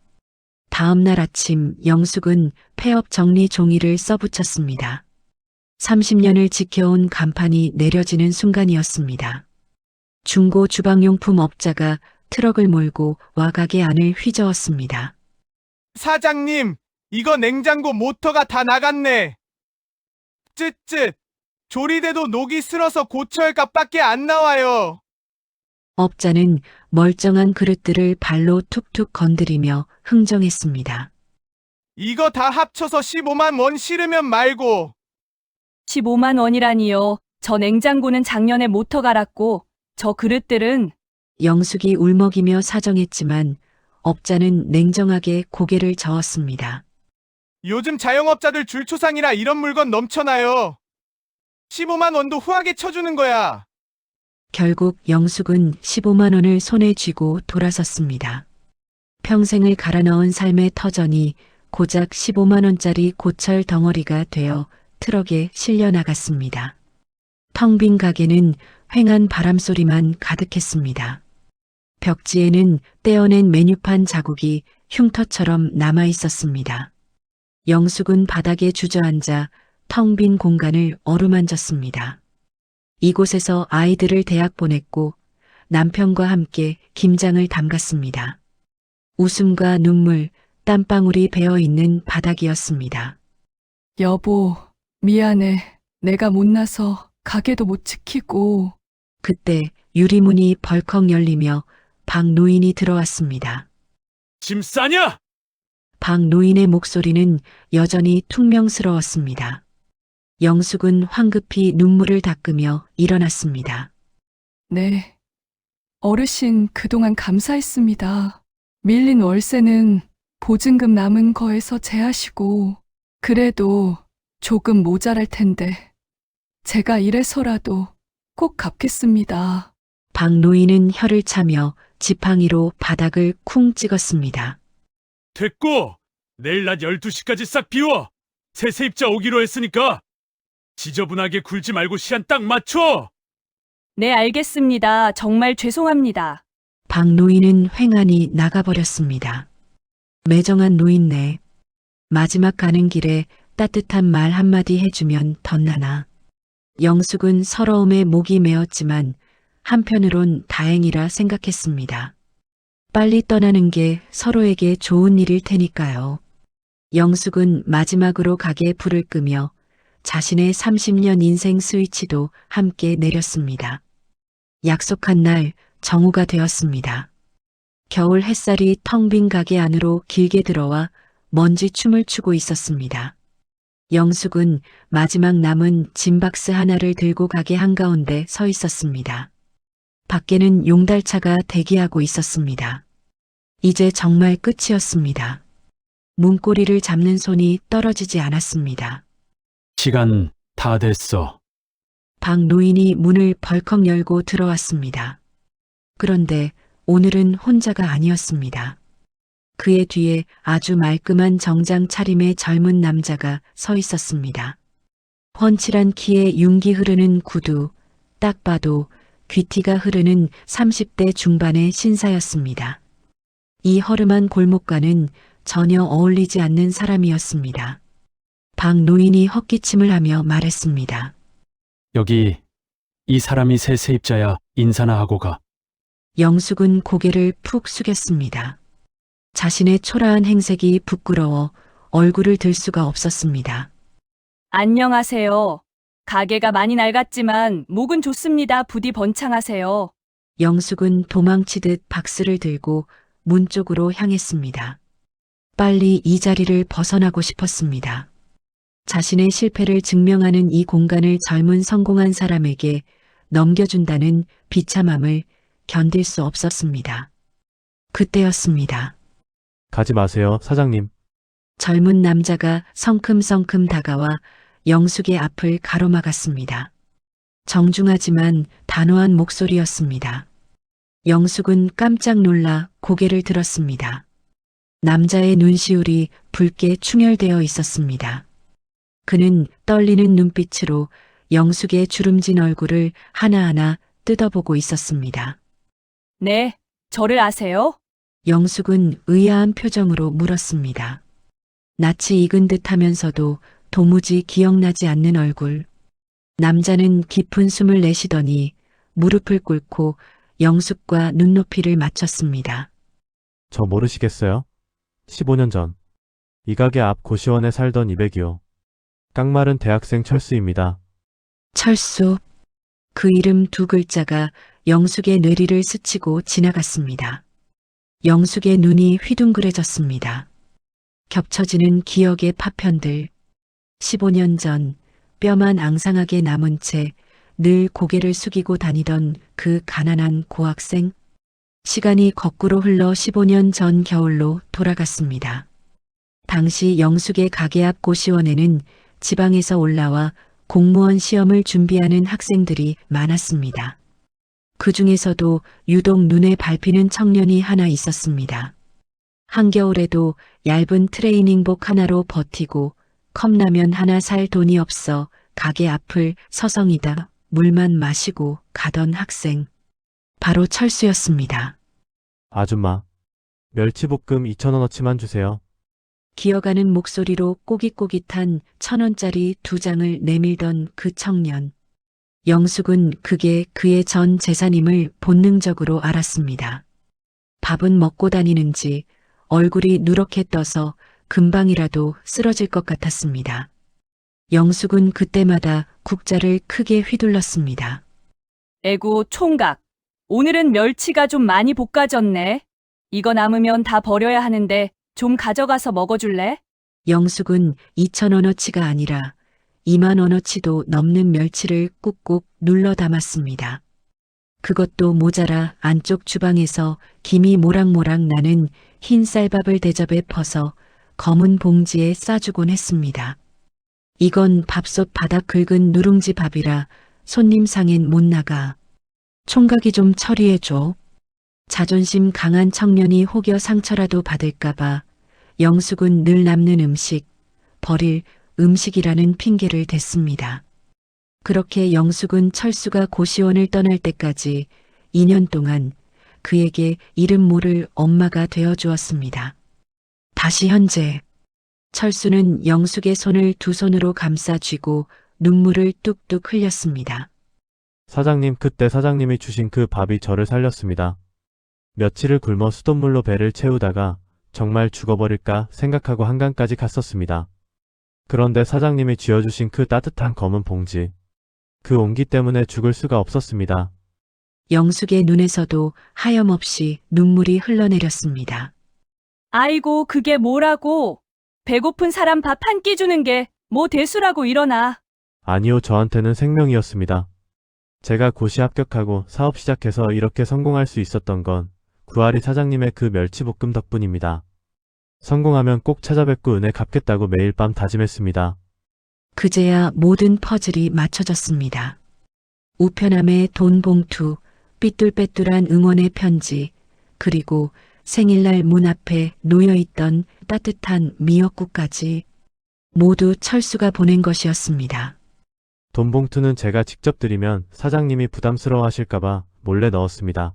다음 날 아침 영숙은 폐업 정리 종이를 써붙였습니다. 30년을 지켜온 간판이 내려지는 순간이었습니다. 중고 주방용품 업자가 트럭을 몰고 와 가게 안을 휘저었습니다. 사장님, 이거 냉장고 모터가 다 나갔네. 쯧쯧. 조리대도 녹이 슬어서 고쳐할 값밖에 안 나와요. 업자는 멀쩡한 그릇들을 발로 툭툭 건드리며 흥정했습니다. 이거 다 합쳐서 15만 원 싫으면 말고. 15만 원이라니요. 저 냉장고는 작년에 모터 갈았고 저 그릇들은. 영숙이 울먹이며 사정했지만 업자는 냉정하게 고개를 저었습니다. 요즘 자영업자들 줄초상이라 이런 물건 넘쳐나요. 15만 원도 후하게 쳐주는 거야. 결국 영숙은 15만 원을 손에 쥐고 돌아섰습니다. 평생을 갈아 넣은 삶의 터전이 고작 15만 원짜리 고철 덩어리가 되어 트럭에 실려 나갔습니다. 텅 빈 가게는 휑한 바람소리만 가득했습니다. 벽지에는 떼어낸 메뉴판 자국이 흉터처럼 남아 있었습니다. 영숙은 바닥에 주저앉아 텅 빈 공간을 어루만졌습니다. 이곳에서 아이들을 대학 보냈고 남편과 함께 김장을 담갔습니다. 웃음과 눈물, 땀방울이 배어 있는 바닥이었습니다. 여보, 미안해. 내가 못나서 가게도 못 지키고. 그때 유리문이 벌컥 열리며 박 노인이 들어왔습니다. 짐 싸냐? 박 노인의 목소리는 여전히 퉁명스러웠습니다. 영숙은 황급히 눈물을 닦으며 일어났습니다. 네. 어르신 그동안 감사했습니다. 밀린 월세는 보증금 남은 거에서 제하시고, 그래도 조금 모자랄 텐데, 제가 이래서라도 꼭 갚겠습니다. 박 노인은 혀를 차며 지팡이로 바닥을 쿵 찍었습니다. 됐고, 내일 낮 12시까지 싹 비워. 새 세입자 오기로 했으니까. 지저분하게 굴지 말고 시한 딱 맞춰. 네, 알겠습니다. 정말 죄송합니다. 박 노인은 휑하니 나가버렸습니다. 매정한 노인네. 마지막 가는 길에 따뜻한 말 한마디 해주면 덧나나. 영숙은 서러움에 목이 메었지만 한편으론 다행이라 생각했습니다. 빨리 떠나는 게 서로에게 좋은 일일 테니까요. 영숙은 마지막으로 가게 불을 끄며 자신의 30년 인생 스위치도 함께 내렸습니다. 약속한 날 정오가 되었습니다. 겨울 햇살이 텅 빈 가게 안으로 길게 들어와 먼지 춤을 추고 있었습니다. 영숙은 마지막 남은 짐박스 하나를 들고 가게 한가운데 서 있었습니다. 밖에는 용달차가 대기하고 있었습니다. 이제 정말 끝이었습니다. 문고리를 잡는 손이 떨어지지 않았습니다. 시간 다 됐어. 박 노인이 문을 벌컥 열고 들어왔습니다. 그런데 오늘은 혼자가 아니었습니다. 그의 뒤에 아주 말끔한 정장 차림의 젊은 남자가 서 있었습니다. 훤칠한 키에 윤기 흐르는 구두, 딱 봐도 귀티가 흐르는 30대 중반의 신사였습니다. 이 허름한 골목과는 전혀 어울리지 않는 사람이었습니다. 박 노인이 헛기침을 하며 말했습니다. 여기 이 사람이 새 세입자야. 인사나 하고 가. 영숙은 고개를 푹 숙였습니다. 자신의 초라한 행색이 부끄러워 얼굴을 들 수가 없었습니다. 안녕하세요. 가게가 많이 낡았지만 목은 좋습니다. 부디 번창하세요. 영숙은 도망치듯 박스를 들고 문 쪽으로 향했습니다. 빨리 이 자리를 벗어나고 싶었습니다. 자신의 실패를 증명하는 이 공간을 젊은 성공한 사람에게 넘겨준다는 비참함을 견딜 수 없었습니다. 그때였습니다. 가지 마세요, 사장님. 젊은 남자가 성큼성큼 다가와 영숙의 앞을 가로막았습니다. 정중하지만 단호한 목소리였습니다. 영숙은 깜짝 놀라 고개를 들었습니다. 남자의 눈시울이 붉게 충혈되어 있었습니다. 그는 떨리는 눈빛으로 영숙의 주름진 얼굴을 하나하나 뜯어보고 있었습니다. 네, 저를 아세요? 영숙은 의아한 표정으로 물었습니다. 낯이 익은 듯 하면서도 도무지 기억나지 않는 얼굴. 남자는 깊은 숨을 내쉬더니 무릎을 꿇고 영숙과 눈높이를 맞췄습니다. 저 모르시겠어요? 15년 전. 이 가게 앞 고시원에 살던 200이요. 깡마른 대학생 철수입니다. 철수. 그 이름 두 글자가 영숙의 뇌리를 스치고 지나갔습니다. 영숙의 눈이 휘둥그레졌습니다. 겹쳐지는 기억의 파편들. 15년 전 뼈만 앙상하게 남은 채 늘 고개를 숙이고 다니던 그 가난한 고학생. 시간이 거꾸로 흘러 15년 전 겨울로 돌아갔습니다. 당시 영숙의 가게 앞 고시원에는 지방에서 올라와 공무원 시험을 준비하는 학생들이 많았습니다. 그 중에서도 유독 눈에 밟히는 청년이 하나 있었습니다. 한겨울에도 얇은 트레이닝복 하나로 버티고 컵라면 하나 살 돈이 없어 가게 앞을 서성이다 물만 마시고 가던 학생. 바로 철수였습니다. 아줌마, 멸치볶음 2,000원어치만 주세요. 기어가는 목소리로 꼬깃꼬깃한 1,000원짜리 2장을 내밀던 그 청년. 영숙은 그게 그의 전 재산임을 본능적으로 알았습니다. 밥은 먹고 다니는지 얼굴이 누렇게 떠서 금방이라도 쓰러질 것 같았습니다. 영숙은 그때마다 국자를 크게 휘둘렀습니다. 에구, 총각. 오늘은 멸치가 좀 많이 볶아졌네. 이거 남으면 다 버려야 하는데 좀 가져가서 먹어줄래? 영숙은 2,000원어치가 아니라 20,000원어치도 넘는 멸치를 꾹꾹 눌러 담았습니다. 그것도 모자라 안쪽 주방에서 김이 모락모락 나는 흰 쌀밥을 대접에 퍼서 검은 봉지에 싸주곤 했습니다. 이건 밥솥 바닥 긁은 누룽지 밥이라 손님 상엔 못 나가. 총각이 좀 처리해줘. 자존심 강한 청년이 혹여 상처라도 받을까봐 영숙은 늘 남는 음식, 버릴 음식이라는 핑계를 댔습니다. 그렇게 영숙은 철수가 고시원을 떠날 때까지 2년 동안 그에게 이름 모를 엄마가 되어주었습니다. 다시 현재 철수는 영숙의 손을 두 손으로 감싸 쥐고 눈물을 뚝뚝 흘렸습니다. 사장님, 그때 사장님이 주신 그 밥이 저를 살렸습니다. 며칠을 굶어 수돗물로 배를 채우다가 정말 죽어버릴까 생각하고 한강까지 갔었습니다. 그런데 사장님이 쥐어주신 그 따뜻한 검은 봉지. 그 온기 때문에 죽을 수가 없었습니다. 영숙의 눈에서도 하염없이 눈물이 흘러내렸습니다. 아이고, 그게 뭐라고. 배고픈 사람 밥 한 끼 주는 게 뭐 대수라고 일어나. 아니요, 저한테는 생명이었습니다. 제가 고시 합격하고 사업 시작해서 이렇게 성공할 수 있었던 건 구아리 사장님의 그 멸치볶음 덕분입니다. 성공하면 꼭 찾아뵙고 은혜 갚겠다고 매일 밤 다짐했습니다. 그제야 모든 퍼즐이 맞춰졌습니다. 우편함에 돈 봉투, 삐뚤빼뚤한 응원의 편지, 그리고 생일날 문 앞에 놓여있던 따뜻한 미역국까지 모두 철수가 보낸 것이었습니다. 돈 봉투는 제가 직접 드리면 사장님이 부담스러워 하실까봐 몰래 넣었습니다.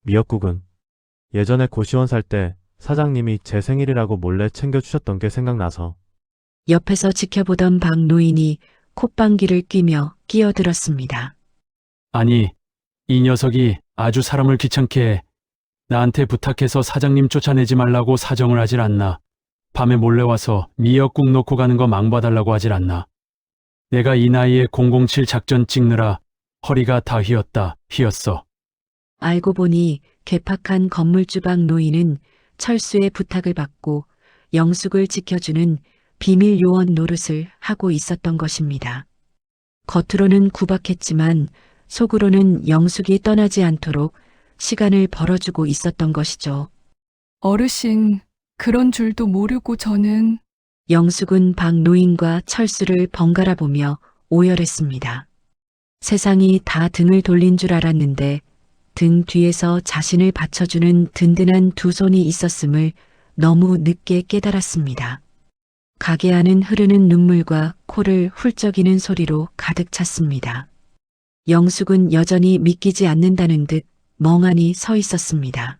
미역국은 예전에 고시원 살 때 사장님이 제 생일이라고 몰래 챙겨주셨던 게 생각나서. 옆에서 지켜보던 박 노인이 콧방귀를 뀌며 끼어들었습니다. 아니, 이 녀석이 아주 사람을 귀찮게 해. 나한테 부탁해서 사장님 쫓아내지 말라고 사정을 하질 않나. 밤에 몰래 와서 미역국 놓고 가는 거 망봐달라고 하질 않나. 내가 이 나이에 007 작전 찍느라 허리가 다 휘었어. 알고 보니 괴팍한 건물주방 노인은 철수의 부탁을 받고 영숙을 지켜주는 비밀 요원 노릇을 하고 있었던 것입니다. 겉으로는 구박했지만 속으로는 영숙이 떠나지 않도록 시간을 벌어주고 있었던 것이죠. 어르신, 그런 줄도 모르고 저는 영숙은 박 노인과 철수를 번갈아 보며 오열했습니다. 세상이 다 등을 돌린 줄 알았는데 등 뒤에서 자신을 받쳐주는 든든한 두 손이 있었음을 너무 늦게 깨달았습니다. 가게 안은 흐르는 눈물과 코를 훌쩍이는 소리로 가득 찼습니다. 영숙은 여전히 믿기지 않는다는 듯 멍하니 서 있었습니다.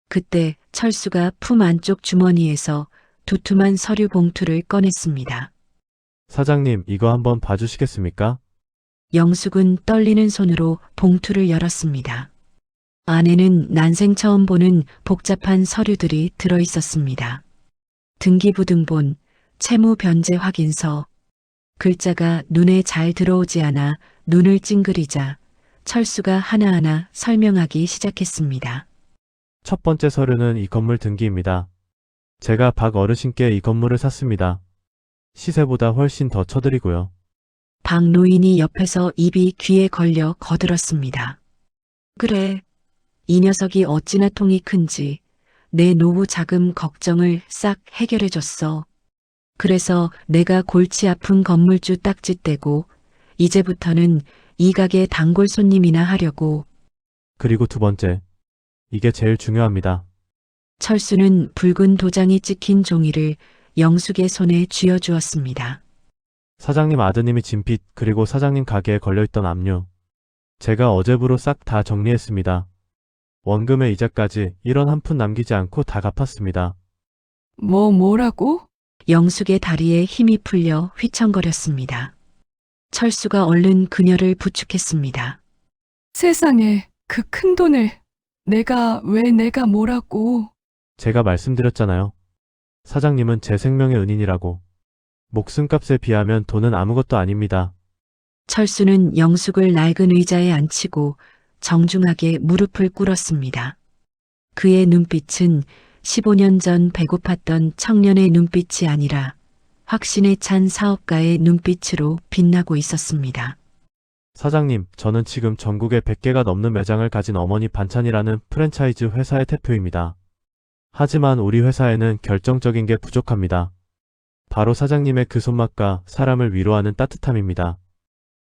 그때 철수가 품 안쪽 주머니에서 두툼한 서류 봉투를 꺼냈습니다. 사장님, 이거 한번 봐주시겠습니까? 영숙은 떨리는 손으로 봉투를 열었습니다. 안에는 난생 처음 보는 복잡한 서류들이 들어 있었습니다. 등기부등본, 채무변제 확인서. 글자가 눈에 잘 들어오지 않아 눈을 찡그리자 철수가 하나하나 설명하기 시작했습니다. 첫 번째 서류는 이 건물 등기입니다. 제가 박 어르신께 이 건물을 샀습니다. 시세보다 훨씬 더 쳐드리고요. 박 노인이 옆에서 입이 귀에 걸려 거들었습니다. 그래, 이 녀석이 어찌나 통이 큰지 내 노후 자금 걱정을 싹 해결해줬어. 그래서 내가 골치 아픈 건물주 딱지 떼고 이제부터는 이 가게 단골 손님이나 하려고. 그리고 두 번째, 이게 제일 중요합니다. 철수는 붉은 도장이 찍힌 종이를 영숙의 손에 쥐어주었습니다. 사장님 아드님이 진 빚, 그리고 사장님 가게에 걸려있던 압류. 제가 어제부로 싹 다 정리했습니다. 원금의 이자까지 1원 한 푼 남기지 않고 다 갚았습니다. 뭐라고? 영숙의 다리에 힘이 풀려 휘청거렸습니다. 철수가 얼른 그녀를 부축했습니다. 세상에, 그 큰 돈을 내가 뭐라고? 제가 말씀드렸잖아요. 사장님은 제 생명의 은인이라고. 목숨값에 비하면 돈은 아무것도 아닙니다. 철수는 영숙을 낡은 의자에 앉히고 정중하게 무릎을 꿇었습니다. 그의 눈빛은 15년 전 배고팠던 청년의 눈빛이 아니라 확신에 찬 사업가의 눈빛으로 빛나고 있었습니다. 사장님, 저는 지금 전국에 100개가 넘는 매장을 가진 어머니 반찬이라는 프랜차이즈 회사의 대표입니다. 하지만 우리 회사에는 결정적인 게 부족합니다. 바로 사장님의 그 손맛과 사람을 위로하는 따뜻함입니다.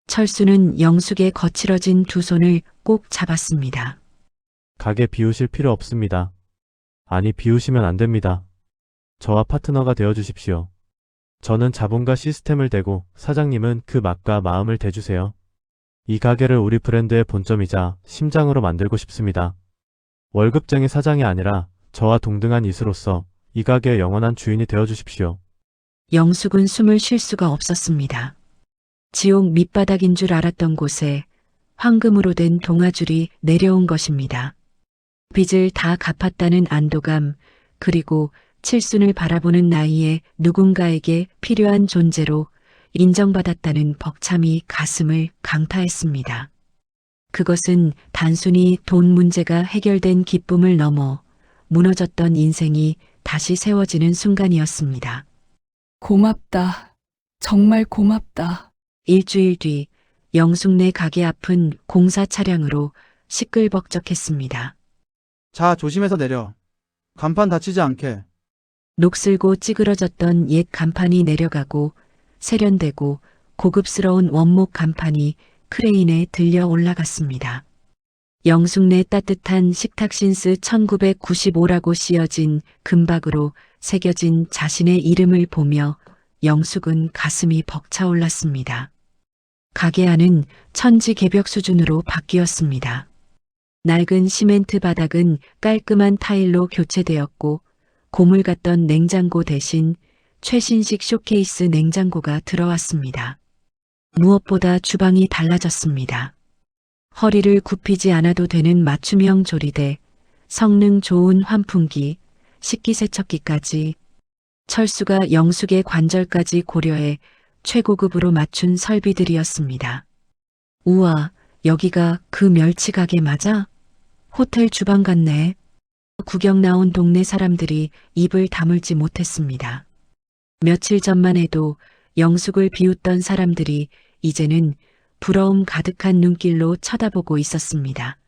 철수는 영숙의 거칠어진 두 손을 꼭 잡았습니다. 가게 비우실 필요 없습니다. 아니, 비우시면 안 됩니다. 저와 파트너가 되어주십시오. 저는 자본과 시스템을 대고 사장님은 그 맛과 마음을 대주세요. 이 가게를 우리 브랜드의 본점이자 심장으로 만들고 싶습니다. 월급쟁이 사장이 아니라 저와 동등한 이수로서 이 가게의 영원한 주인이 되어주십시오. 영숙은 숨을 쉴 수가 없었습니다. 지옥 밑바닥인 줄 알았던 곳에 황금으로 된 동아줄이 내려온 것입니다. 빚을 다 갚았다는 안도감, 그리고 칠순을 바라보는 나이에 누군가에게 필요한 존재로 인정받았다는 벅참이 가슴을 강타했습니다. 그것은 단순히 돈 문제가 해결된 기쁨을 넘어 무너졌던 인생이 다시 세워지는 순간이었습니다. 고맙다. 정말 고맙다. 일주일 뒤 영숙네 가게 앞은 공사 차량으로 시끌벅적했습니다. 자, 조심해서 내려. 간판 다치지 않게. 녹슬고 찌그러졌던 옛 간판이 내려가고 세련되고 고급스러운 원목 간판이 크레인에 들려 올라갔습니다. 영숙네 따뜻한 식탁신스 1995라고 씌어진 금박으로 새겨진 자신의 이름을 보며 영숙은 가슴이 벅차올랐습니다. 가게 안은 천지개벽 수준으로 바뀌었습니다. 낡은 시멘트 바닥은 깔끔한 타일로 교체되었고 고물 같던 냉장고 대신 최신식 쇼케이스 냉장고가 들어왔습니다. 무엇보다 주방이 달라졌습니다. 허리를 굽히지 않아도 되는 맞춤형 조리대, 성능 좋은 환풍기, 식기세척기까지 철수가 영숙의 관절까지 고려해 최고급으로 맞춘 설비들이었습니다. 우와, 여기가 그 멸치 가게 맞아? 호텔 주방 같네. 구경 나온 동네 사람들이 입을 다물지 못했습니다. 며칠 전만 해도 영숙을 비웃던 사람들이 이제는 부러움 가득한 눈길로 쳐다보고 있었습니다.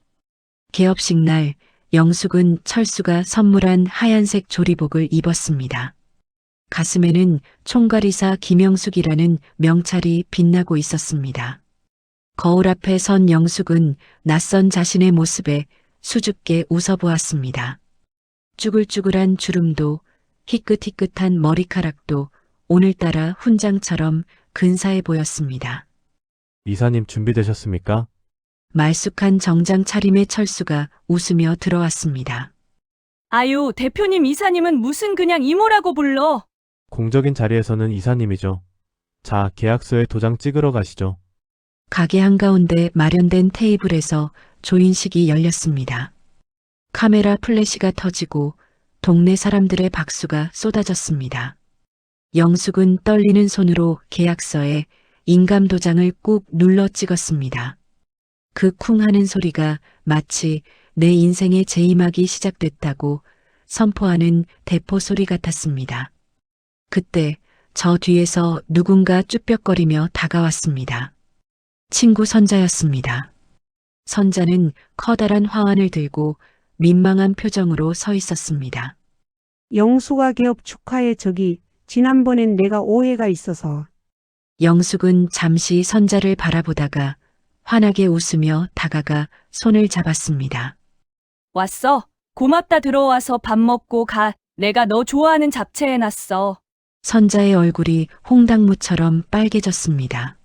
개업식 날 영숙은 철수가 선물한 하얀색 조리복을 입었습니다. 가슴에는 총괄이사 김영숙이라는 명찰이 빛나고 있었습니다. 거울 앞에 선 영숙은 낯선 자신의 모습에 수줍게 웃어보았습니다. 쭈글쭈글한 주름도 희끗희끗한 머리카락도 오늘따라 훈장처럼 근사해 보였습니다. 이사님 준비되셨습니까? 말쑥한 정장 차림의 철수가 웃으며 들어왔습니다. 아유, 대표님 이사님은 무슨 그냥 이모라고 불러. 공적인 자리에서는 이사님이죠. 자, 계약서에 도장 찍으러 가시죠. 가게 한가운데 마련된 테이블에서 조인식이 열렸습니다. 카메라 플래시가 터지고 동네 사람들의 박수가 쏟아졌습니다. 영숙은 떨리는 손으로 계약서에 인감 도장을 꾹 눌러 찍었습니다. 그 쿵 하는 소리가 마치 내 인생의 재임하기 시작됐다고 선포하는 대포 소리 같았습니다. 그때 저 뒤에서 누군가 쭈뼛거리며 다가왔습니다. 친구 선자였습니다. 선자는 커다란 화환을 들고 민망한 표정으로 서 있었습니다. 영수가 개업 축하해. 저기 지난번엔 내가 오해가 있어서. 영숙은 잠시 선자를 바라보다가 환하게 웃으며 다가가 손을 잡았습니다. 왔어. 고맙다. 들어와서 밥 먹고 가. 내가 너 좋아하는 잡채 해놨어. 선자의 얼굴이 홍당무처럼 빨개졌습니다.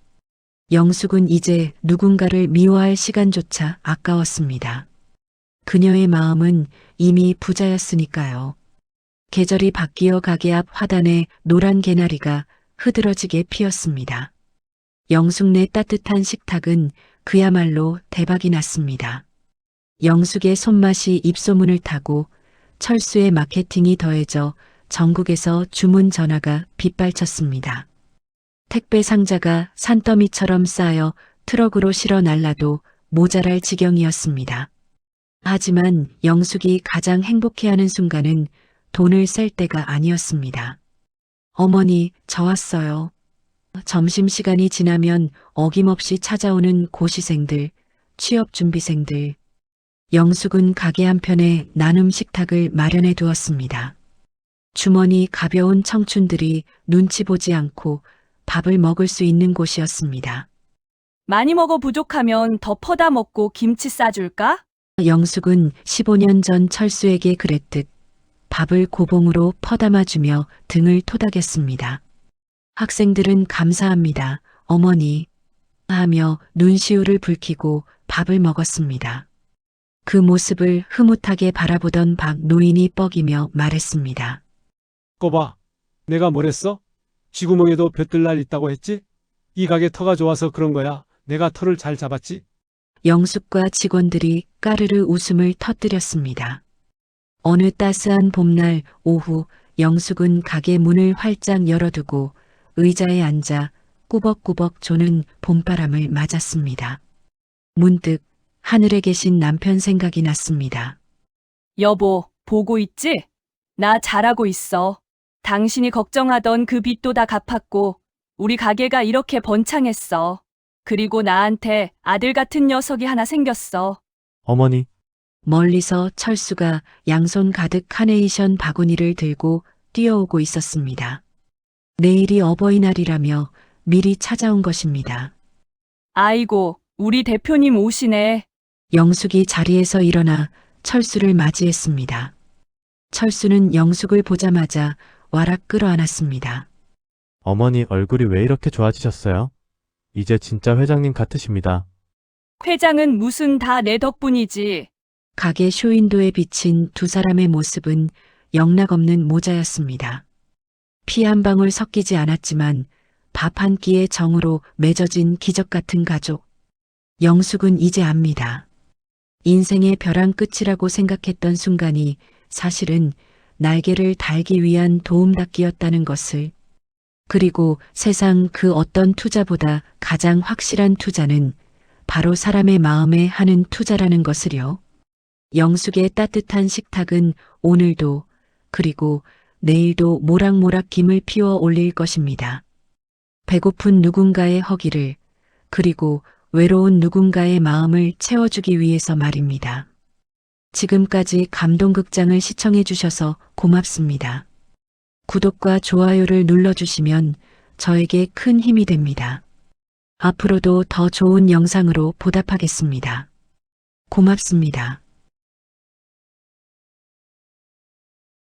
영숙은 이제 누군가를 미워할 시간조차 아까웠습니다. 그녀의 마음은 이미 부자였으니까요. 계절이 바뀌어 가게 앞 화단에 노란 개나리가 흐드러지게 피었습니다. 영숙네 따뜻한 식탁은 그야말로 대박이 났습니다. 영숙의 손맛이 입소문을 타고 철수의 마케팅이 더해져 전국에서 주문 전화가 빗발쳤습니다. 택배 상자가 산더미처럼 쌓여 트럭으로 실어 날라도 모자랄 지경이었습니다. 하지만 영숙이 가장 행복해하는 순간은 돈을 쓸 때가 아니었습니다. 어머니, 저 왔어요. 점심시간이 지나면 어김없이 찾아오는 고시생들, 취업준비생들. 영숙은 가게 한편에 나눔 식탁을 마련해 두었습니다. 주머니 가벼운 청춘들이 눈치 보지 않고 밥을 먹을 수 있는 곳이었습니다. 많이 먹어 부족하면 더 퍼다 먹고 김치 싸줄까? 영숙은 15년 전 철수에게 그랬듯 밥을 고봉으로 퍼담아주며 등을 토닥였습니다. 학생들은 감사합니다, 어머니 하며 눈시울을 붉히고 밥을 먹었습니다. 그 모습을 흐뭇하게 바라보던 박 노인이 뻐기며 말했습니다. 꼬봐, 내가 뭐랬어? 쥐구멍에도 볕들 있다고 했지? 이 가게 터가 좋아서 그런 거야. 내가 터를 잘 잡았지? 영숙과 직원들이 까르르 웃음을 터뜨렸습니다. 어느 따스한 봄날 오후 영숙은 가게 문을 활짝 열어두고 의자에 앉아 꾸벅꾸벅 조는 봄바람을 맞았습니다. 문득 하늘에 계신 남편 생각이 났습니다. 여보, 보고 있지? 나 잘하고 있어. 당신이 걱정하던 그 빚도 다 갚았고 우리 가게가 이렇게 번창했어. 그리고 나한테 아들 같은 녀석이 하나 생겼어. 어머니, 멀리서 철수가 양손 가득 카네이션 바구니를 들고 뛰어오고 있었습니다. 내일이 어버이날이라며 미리 찾아온 것입니다. 아이고, 우리 대표님 오시네. 영숙이 자리에서 일어나 철수를 맞이했습니다. 철수는 영숙을 보자마자 와락 끌어안았습니다. 어머니 얼굴이 왜 이렇게 좋아지셨어요? 이제 진짜 회장님 같으십니다. 회장은 무슨 다 내 덕분이지. 가게 쇼윈도에 비친 두 사람의 모습은 영락없는 모자였습니다. 피 한 방울 섞이지 않았지만 밥 한 끼의 정으로 맺어진 기적 같은 가족. 영숙은 이제 압니다. 인생의 벼랑 끝이라고 생각했던 순간이 사실은 날개를 달기 위한 도움닫기였다는 것을. 그리고 세상 그 어떤 투자보다 가장 확실한 투자는 바로 사람의 마음에 하는 투자라는 것을요. 영숙의 따뜻한 식탁은 오늘도 그리고 내일도 모락모락 김을 피워 올릴 것입니다. 배고픈 누군가의 허기를 그리고 외로운 누군가의 마음을 채워주기 위해서 말입니다. 지금까지 감동극장을 시청해 주셔서 고맙습니다. 구독과 좋아요를 눌러주시면 저에게 큰 힘이 됩니다. 앞으로도 더 좋은 영상으로 보답하겠습니다. 고맙습니다.